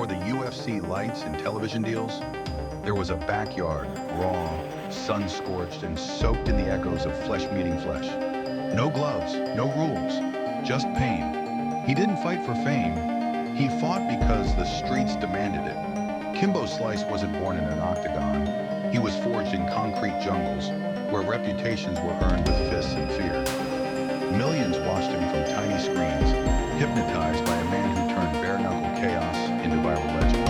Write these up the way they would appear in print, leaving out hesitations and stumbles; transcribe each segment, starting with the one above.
before the UFC lights and television deals, there was a backyard, raw, sun-scorched, and soaked in the echoes of flesh meeting flesh. No gloves, no rules, just pain. He didn't fight for fame. He fought because the streets demanded it. Kimbo Slice wasn't born in an octagon. He was forged in concrete jungles where reputations were earned with fists and fear. Millions watched him from tiny screens, hypnotized by a man who turned bare-knuckle chaos into viral legend.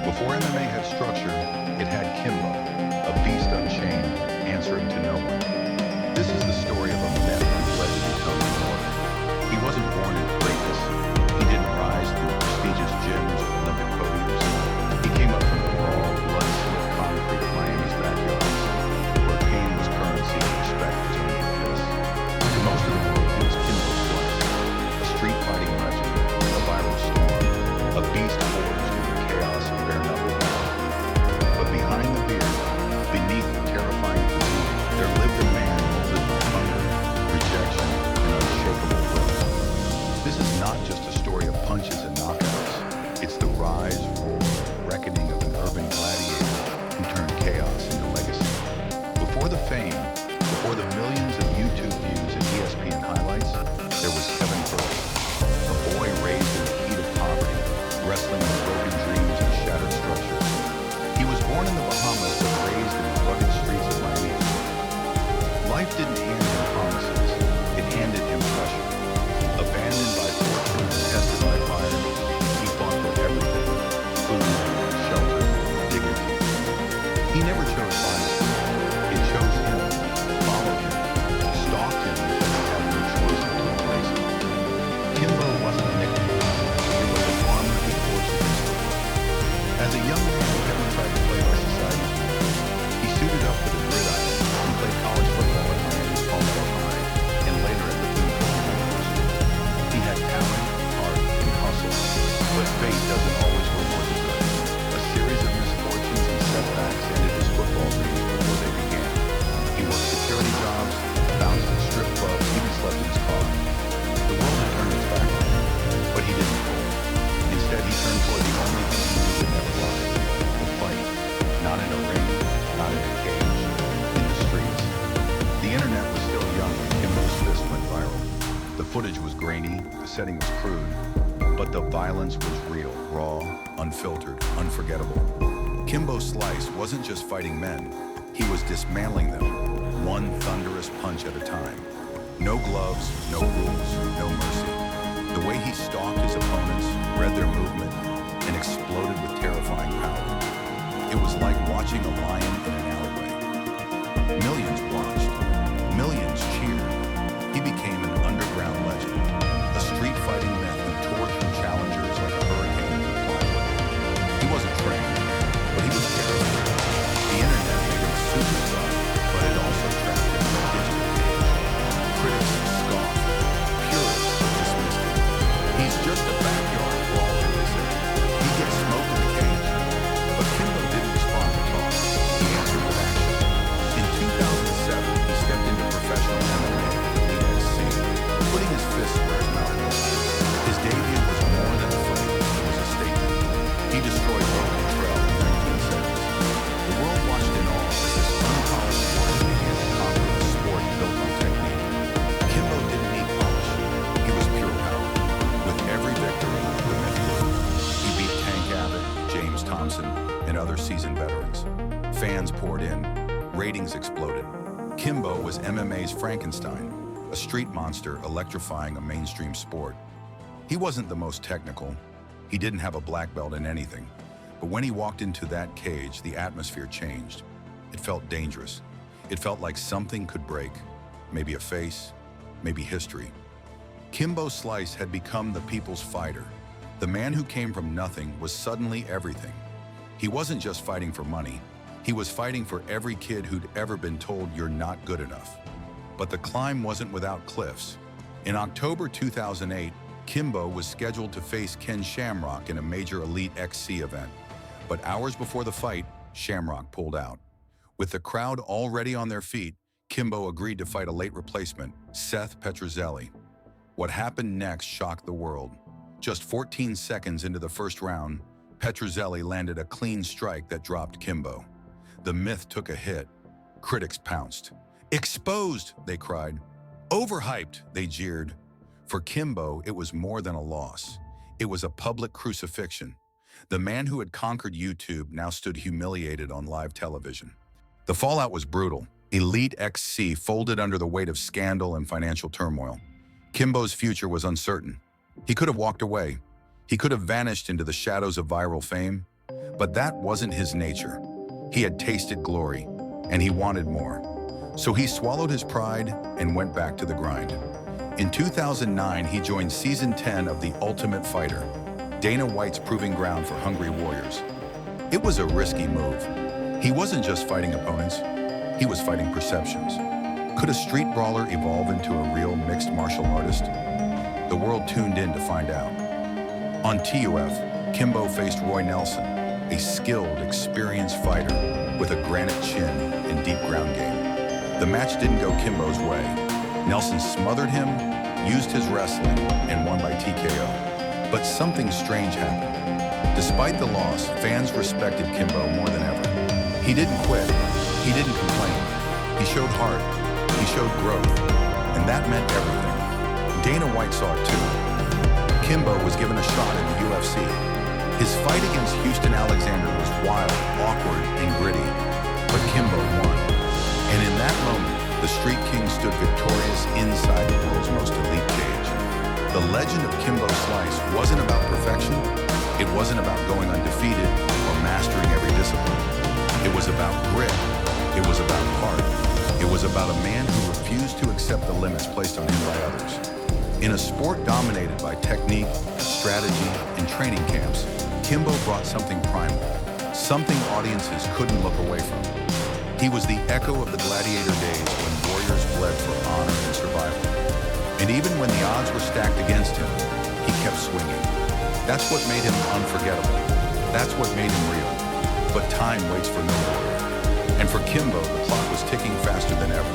Before MMA had structure, it had Kimbo, a beast unchained, answering to no one. This is the story of a myth who fled to become immortal. He wasn't born in greatness. He didn't rise through prestigious gyms or Olympic podiums. He came up from the raw, blood-sweat concrete of Miami's backyards, where pain was currency and respect was earned with fists. To most of the world, he was Kimbo Slice, a street fighting legend, a viral storm, a beast forged in the chaos of bare-knuckle battle. But behind the beard, beneath the terrifying physique, there lived a man molded with hunger, rejection, and unshakable will. This is not just a story of punches and knockouts. It's the rise, roar, reckoning of an urban gladiator who turned chaos into legacy. Before the fame, before the millions of YouTube views and ESPN highlights, there was Kevin Ferguson, a boy raised in the heat of poverty, wrestling with broken dreams and shattered structures. He was born in the Bahamas but raised in the rugged streets of Miami. Life didn't hand him promises, it handed him pressure. Abandoned by fortune and tested by fire, he fought for everything: food, shelter, dignity. He never chose violence. It chose him, followed him, stalked him because he had no choice but to embrace it. Kimbo wasn't a nickname. It was an armor he forged against it. As a young man, Kevin tried to play by society. He suited up for the gridiron and played college football at Miami's Palmetto High and later at the University. He had talent, heart, and hustle, but fate doesn't always reward the good. A series of misfortunes and setbacks ended his football dreams before they began. He worked security jobs, bounced at strip clubs, even slept in his car. The world had turned its back on him, but he didn't fold. Instead, he turned toward the only thing he knew would never lie: the fight. Not in a ring, not in a cage, in the streets. The internet was still young when Kimbo's fist went viral. The footage was grainy, the setting was crude, but the violence was real, raw, unfiltered, unforgettable. Kimbo Slice wasn't just fighting men, he was dismantling them, one thunderous punch at a time. No gloves, no rules, no mercy. The way he stalked his opponents, read their movement, and exploded with terrifying power. It was like watching a lion in an alleyway. Millions watched, millions cheered. He became an underground legend, a street fighting myth who tore through challengers like a hurricane through plywood. He wasn't trained, but he was terrified. The internet made him a superstar, but it also trapped him in a digital cage. Critics scoffed, purists dismissed him. He's just a backyard brawler, they said. He gets smoked in the cage. But Kimbo didn't respond to talk. He answered with action. In 2007, he stepped into professional MMA at athletes.its, putting his fists where his mouth was. His debut was more than a fight, it was a statement. He destroyed Roman Trail in 19 seconds. The world watched in awe as this unpolished warrior began to conquer a sport built on technique. Kimbo didn't need polish. He was pure power. With every victory, the myth grew. He beat Tank Abbott, James Thompson, and other seasoned veterans. Fans poured in. Ratings exploded. Kimbo was MMA's Frankenstein, a street monster electrifying a mainstream sport. He wasn't the most technical. He didn't have a black belt in anything. But when he walked into that cage, the atmosphere changed. It felt dangerous. It felt like something could break. Maybe a face, maybe history. Kimbo Slice had become the people's fighter. The man who came from nothing was suddenly everything. He wasn't just fighting for money. He was fighting for every kid who'd ever been told you're not good enough. But the climb wasn't without cliffs. In October 2008, Kimbo was scheduled to face Ken Shamrock in a major Elite XC event. But hours before the fight, Shamrock pulled out. With the crowd already on their feet, Kimbo agreed to fight a late replacement, Seth Petrozelli. What happened next shocked the world. Just 14 seconds into the first round, Petrozelli landed a clean strike that dropped Kimbo. The myth took a hit. Critics pounced. "Exposed," they cried. "Overhyped," they jeered. For Kimbo, it was more than a loss. It was a public crucifixion. The man who had conquered YouTube now stood humiliated on live television. The fallout was brutal. Elite XC folded under the weight of scandal and financial turmoil. Kimbo's future was uncertain. He could have walked away. He could have vanished into the shadows of viral fame. But that wasn't his nature. He had tasted glory, and he wanted more. So he swallowed his pride and went back to the grind. In 2009, he joined Season 10 of The Ultimate Fighter, Dana White's proving ground for hungry warriors. It was a risky move. He wasn't just fighting opponents, he was fighting perceptions. Could a street brawler evolve into a real mixed martial artist? The world tuned in to find out. On TUF, Kimbo faced Roy Nelson, a skilled, experienced fighter with a granite chin and deep ground game. The match didn't go Kimbo's way. Nelson smothered him, used his wrestling, and won by TKO. But something strange happened. Despite the loss, fans respected Kimbo more than ever. He didn't quit. He didn't complain. He showed heart. He showed growth. And that meant everything. Dana White saw it too. Kimbo was given a shot in the UFC. His fight against Houston Alexander was wild, awkward, and gritty. But Kimbo won. And in that moment, the Street King stood victorious inside the world's most elite cage. The legend of Kimbo Slice wasn't about perfection. It wasn't about going undefeated or mastering every discipline. It was about grit. It was about heart. It was about a man who refused to accept the limits placed on him by others. In a sport dominated by technique, strategy, and training camps, Kimbo brought something primal, something audiences couldn't look away from. He was the echo of the gladiator days when warriors bled for honor and survival. And even when the odds were stacked against him, he kept swinging. That's what made him unforgettable. That's what made him real. But time waits for no warrior. And for Kimbo, the clock was ticking faster than ever.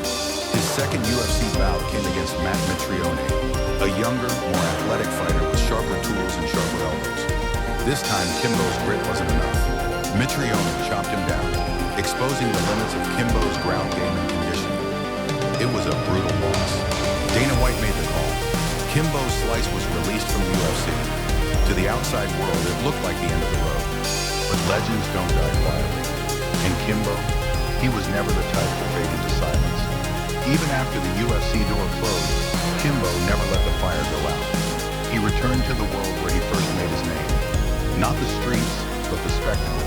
His second UFC bout came against Matt Mitrione, a younger, more athletic fighter with sharper tools and sharper elbows. This time, Kimbo's grit wasn't enough. Mitrione chopped him down, exposing the limits of Kimbo's ground game and conditioning. It was a brutal loss. Dana White made the call. Kimbo Slice was released from the UFC. To the outside world, it looked like the end of the road. But legends don't die quietly. And Kimbo, he was never the type to fade into silence. Even after the UFC door closed, Kimbo never let the fire go out. He returned to the world where he first made his name. Not the streets, but the spectacle.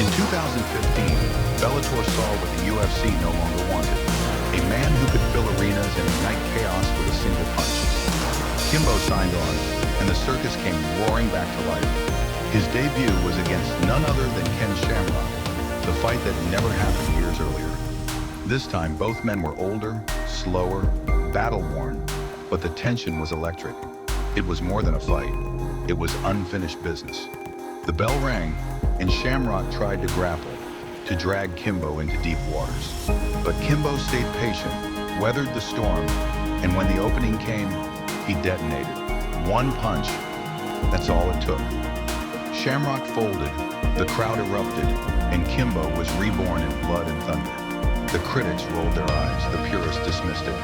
In 2015, Bellator saw what the UFC no longer wanted. A man who could fill arenas and ignite chaos with a single punch. Kimbo signed on, and the circus came roaring back to life. His debut was against none other than Ken Shamrock, the fight that never happened years earlier. This time, both men were older, slower, battle-worn, but the tension was electric. It was more than a fight. It was unfinished business. The bell rang, and Shamrock tried to grapple, to drag Kimbo into deep waters. But Kimbo stayed patient, weathered the storm, and when the opening came, he detonated. One punch, that's all it took. Shamrock folded, the crowd erupted, and Kimbo was reborn in blood and thunder. The critics rolled their eyes, the purists dismissed it.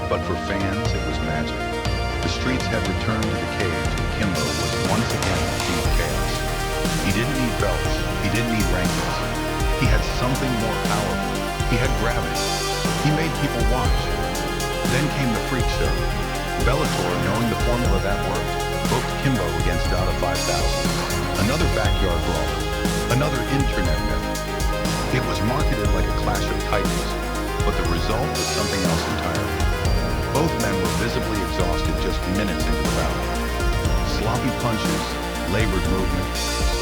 But for fans, it was magic. The streets had returned to the cage, and Kimbo was once again the king of chaos. He didn't need belts, he didn't need rankings. He had something more powerful. He had gravity. He made people watch. Then came the freak show. Bellator, knowing the formula that worked, booked Kimbo against Dada 5000. Another backyard brawl. Another internet myth. It was marketed like a clash of titans, but the result was something else entirely. Both men were visibly exhausted just minutes into the bout. Sloppy punches, labored movement.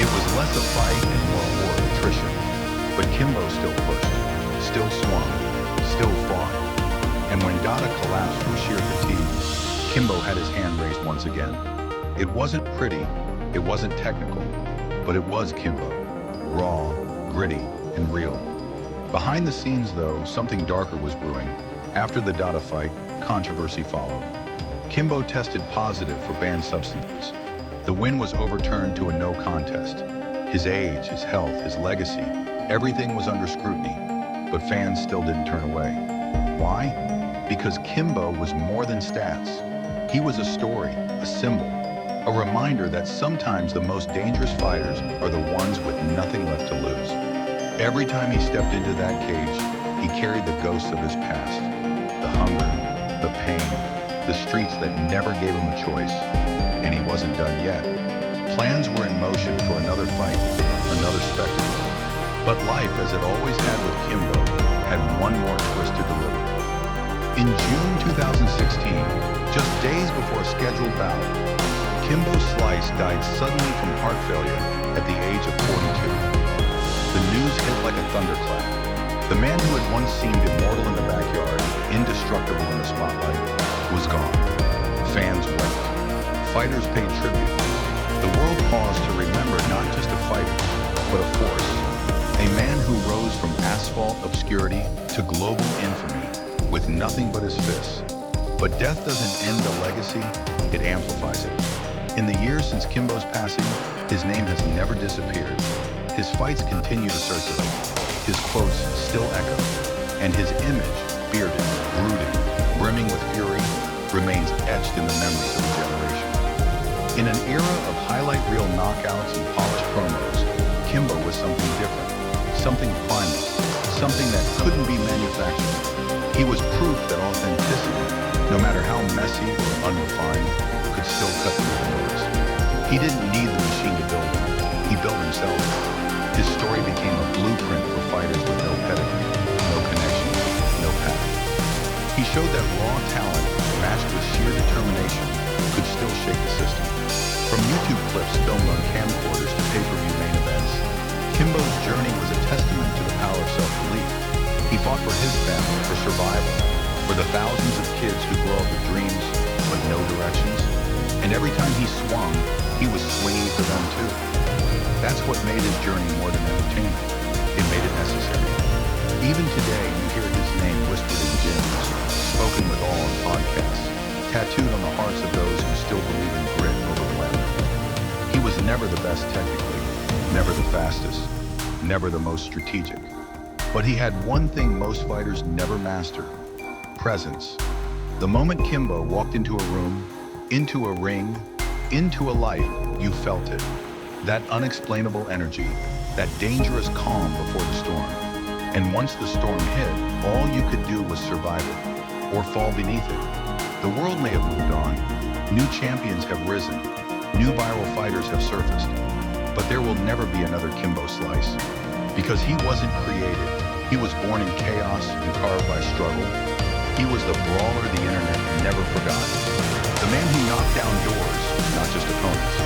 It was less a fight and more a war of attrition. But Kimbo still pushed, still swung, still fought. And when Dada collapsed from sheer fatigue, Kimbo had his hand raised once again. It wasn't pretty, it wasn't technical, but it was Kimbo. Raw, gritty, and real. Behind the scenes, though, something darker was brewing. After the Dada fight, controversy followed. Kimbo tested positive for banned substances. The win was overturned to a no contest. His age, his health, his legacy, everything was under scrutiny, but fans still didn't turn away. Why? Because Kimbo was more than stats. He was a story, a symbol, a reminder that sometimes the most dangerous fighters are the ones with nothing left to lose. Every time he stepped into that cage, he carried the ghosts of his past, the hunger, the pain, the streets that never gave him a choice. And he wasn't done yet. Plans were in motion for another fight, another spectacle. But life, as it always had with Kimbo, had one more twist to deliver. In June 2016, just days before a scheduled bout, Kimbo Slice died suddenly from heart failure at the age of 42. The news hit like a thunderclap. The man who had once seemed immortal in the backyard, indestructible in the spotlight, was gone. Fans wept. Fighters paid tribute. The world paused to remember not just a fighter, but a force. A man who rose from asphalt obscurity to global infamy with nothing but his fists. But death doesn't end a legacy, it amplifies it. In the years since Kimbo's passing, his name has never disappeared. His fights continue to circulate. His quotes still echo. And his image, bearded, brooding, brimming with fury, remains etched in the memories of a generation. In an era of highlight reel knockouts and polished promos, Kimbo was something different, something final, something that couldn't be manufactured. He was proof that authenticity, no matter how messy or unrefined, could still cut through the noise. He didn't need the machine to build him. He built himself. His story became a blueprint for fighters with no pedigree, no connections, no path. He showed that raw talent, matched with sheer determination, could still shake the system. From YouTube clips filmed on camcorders to pay-per-view main events, Kimbo's journey was a testament to the power of self-belief. He fought for his family, for survival, for the thousands of kids who grow up with dreams but no directions. And every time he swung, he was swinging for them too. That's what made his journey more than entertainment. It made it necessary. Even today, you hear his name whispered in gyms, spoken with awe on podcasts, tattooed on the hearts of those who still believe in grit over glamour. He was never the best technically, never the fastest, never the most strategic. But he had one thing most fighters never master: presence. The moment Kimbo walked into a room, into a ring, into a life, you felt it. That unexplainable energy, that dangerous calm before the storm. And once the storm hit, all you could do was survive it, or fall beneath it. The world may have moved on. New champions have risen. New viral fighters have surfaced. But there will never be another Kimbo Slice. Because he wasn't created. He was born in chaos and carved by struggle. He was the brawler the internet never forgot. The man who knocked down doors, not just opponents.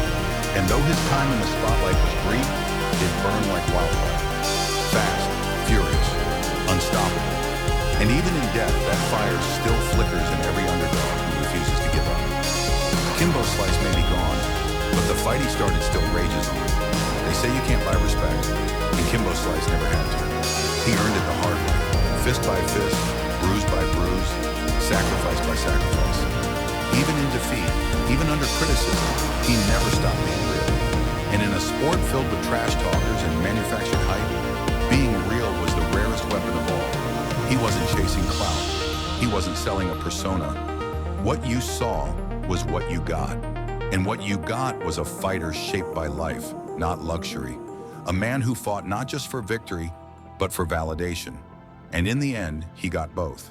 And though his time in the spotlight was brief, it burned like wildfire. Fast, furious, unstoppable. And even in death, that fire still flickers in every underdog who refuses to give up. Kimbo Slice may be gone, but the fight he started still rages on. They say you can't buy respect, and Kimbo Slice never had to. He earned it the hard way, fist by fist, bruise by bruise, sacrifice by sacrifice. Even in defeat, even under criticism, he never stopped being real. And in a sport filled with trash talkers and manufactured hype, being real was the rarest weapon of all. He wasn't chasing clout. He wasn't selling a persona. What you saw was what you got. And what you got was a fighter shaped by life, not luxury. A man who fought not just for victory, but for validation. And in the end, he got both.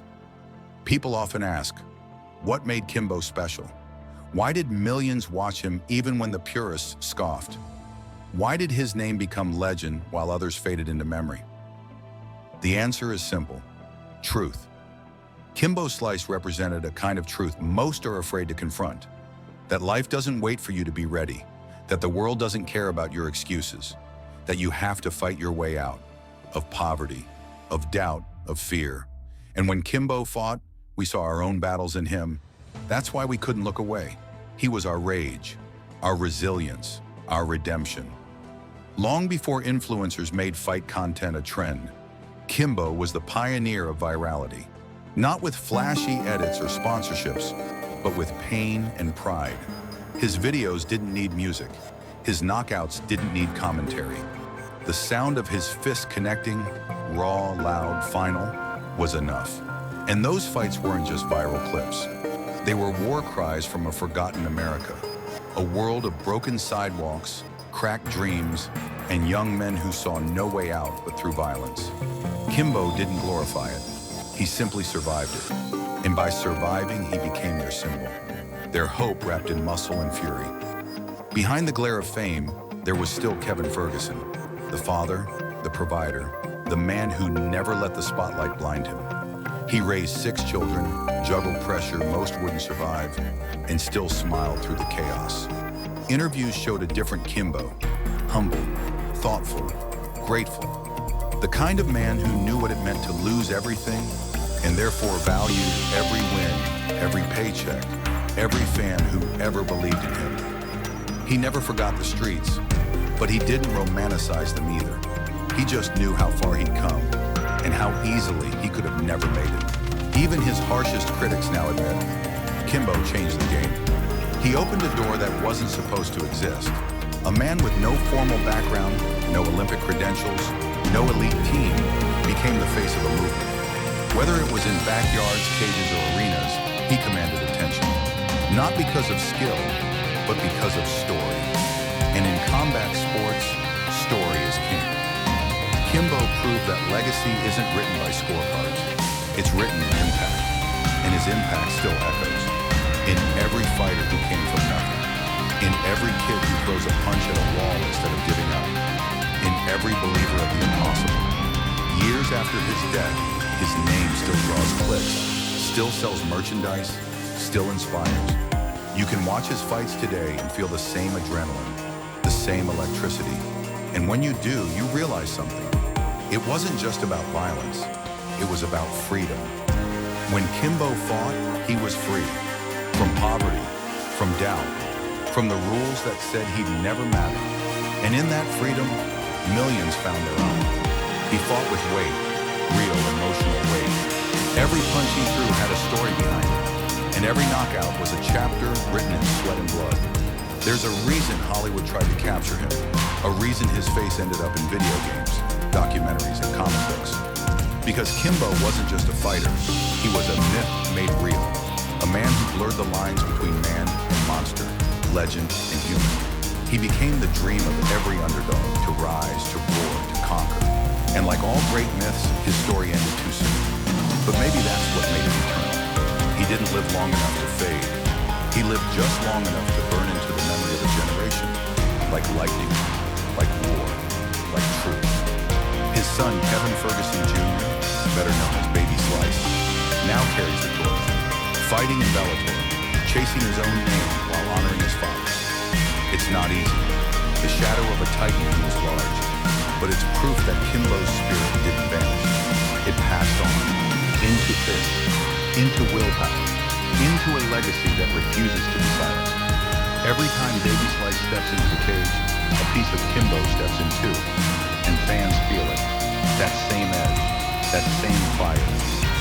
People often ask, what made Kimbo special? Why did millions watch him even when the purists scoffed? Why did his name become legend while others faded into memory? The answer is simple: truth. Kimbo Slice represented a kind of truth most are afraid to confront. That life doesn't wait for you to be ready. That the world doesn't care about your excuses. That you have to fight your way out of poverty, of doubt, of fear. And when Kimbo fought, we saw our own battles in him. That's why we couldn't look away. He was our rage, our resilience, our redemption. Long before influencers made fight content a trend, Kimbo was the pioneer of virality. Not with flashy edits or sponsorships, but with pain and pride. His videos didn't need music. His knockouts didn't need commentary. The sound of his fists connecting, raw, loud, final, was enough. And those fights weren't just viral clips. They were war cries from a forgotten America, a world of broken sidewalks, cracked dreams, and young men who saw no way out but through violence. Kimbo didn't glorify it. He simply survived it. And by surviving, he became their symbol, their hope wrapped in muscle and fury. Behind the glare of fame, there was still Kevin Ferguson, the father, the provider, the man who never let the spotlight blind him. He raised 6 children, juggled pressure most wouldn't survive, and still smiled through the chaos. Interviews showed a different Kimbo, humble, thoughtful, grateful. The kind of man who knew what it meant to lose everything and therefore valued every win, every paycheck, every fan who ever believed in him. He never forgot the streets, but he didn't romanticize them either. He just knew how far he'd come and how easily he could have never made it. Even his harshest critics now admit, Kimbo changed the game. He opened a door that wasn't supposed to exist. A man with no formal background, no Olympic credentials, no elite team, became the face of a movement. Whether it was in backyards, cages, or arenas, he commanded attention. Not because of skill, but because of story. And in combat sports, story is king. Kimbo proved that legacy isn't written by scorecards. It's written in impact, and his impact still echoes. In every fighter who came from nothing. In every kid who throws a punch at a wall instead of giving up. In every believer of the impossible. Years after his death, his name still draws clicks, still sells merchandise, still inspires. You can watch his fights today and feel the same adrenaline, the same electricity. And when you do, you realize something. It wasn't just about violence, it was about freedom. When Kimbo fought, he was free. From poverty, from doubt, from the rules that said he'd never matter. And in that freedom, millions found their own. He fought with weight, real emotional weight. Every punch he threw had a story behind it, and every knockout was a chapter written in sweat and blood. There's a reason Hollywood tried to capture him, a reason his face ended up in video games, documentaries, and comic books. Because Kimbo wasn't just a fighter, he was a myth made real, a man who blurred the lines between man and monster, legend and human. He became the dream of every underdog to rise, to roar, to conquer. And like all great myths, his story ended too soon. But maybe that's what made it eternal. He didn't live long enough to fade. He lived just long enough to burn into the memory of a generation. Like lightning, like war, like truth. His son, Kevin Ferguson Jr., better known as Baby Slice, now carries the torch. Fighting in Bellator, chasing his own name while honoring his father. It's not easy. The shadow of a titan is large, but it's proof that Kimbo's spirit didn't vanish. It passed on, into fists, into willpower, into a legacy that refuses to be silenced. Every time Baby Slice steps into the cage, a piece of Kimbo steps in too, and fans feel it. That same edge, that same fire,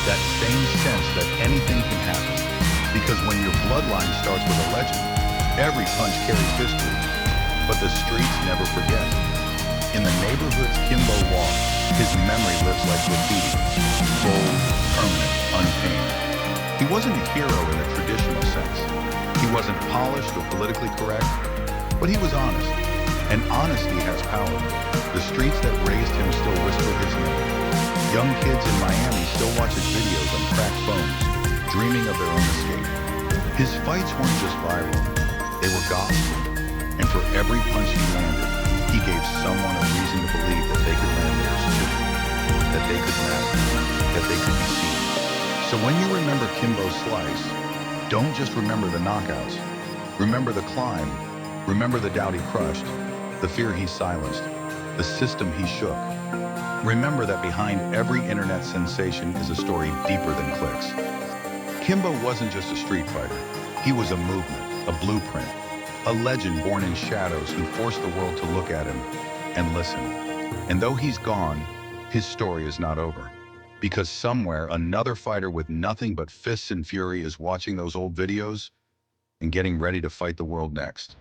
that same sense that anything can happen. Because when your bloodline starts with a legend, every punch carries history, but the streets never forget. In the neighborhoods Kimbo walked, his memory lives like graffiti, bold, permanent, untamed. He wasn't a hero in the traditional sense. He wasn't polished or politically correct, but he was honest. And honesty has power. The streets that raised him still whisper his name. Young kids in Miami still watch his videos on cracked phones, dreaming of their own escape. His fights weren't just viral, they were gospel. And for every punch he landed, he gave someone a reason to believe that they could land theirs too. That they could matter, that they could be seen. So when you remember Kimbo Slice, don't just remember the knockouts. Remember the climb. Remember the doubt he crushed, the fear he silenced, the system he shook. Remember that behind every internet sensation is a story deeper than clicks. Kimbo wasn't just a street fighter. He was a movement, a blueprint, a legend born in shadows who forced the world to look at him and listen. And though he's gone, his story is not over. Because somewhere, another fighter with nothing but fists and fury is watching those old videos and getting ready to fight the world next.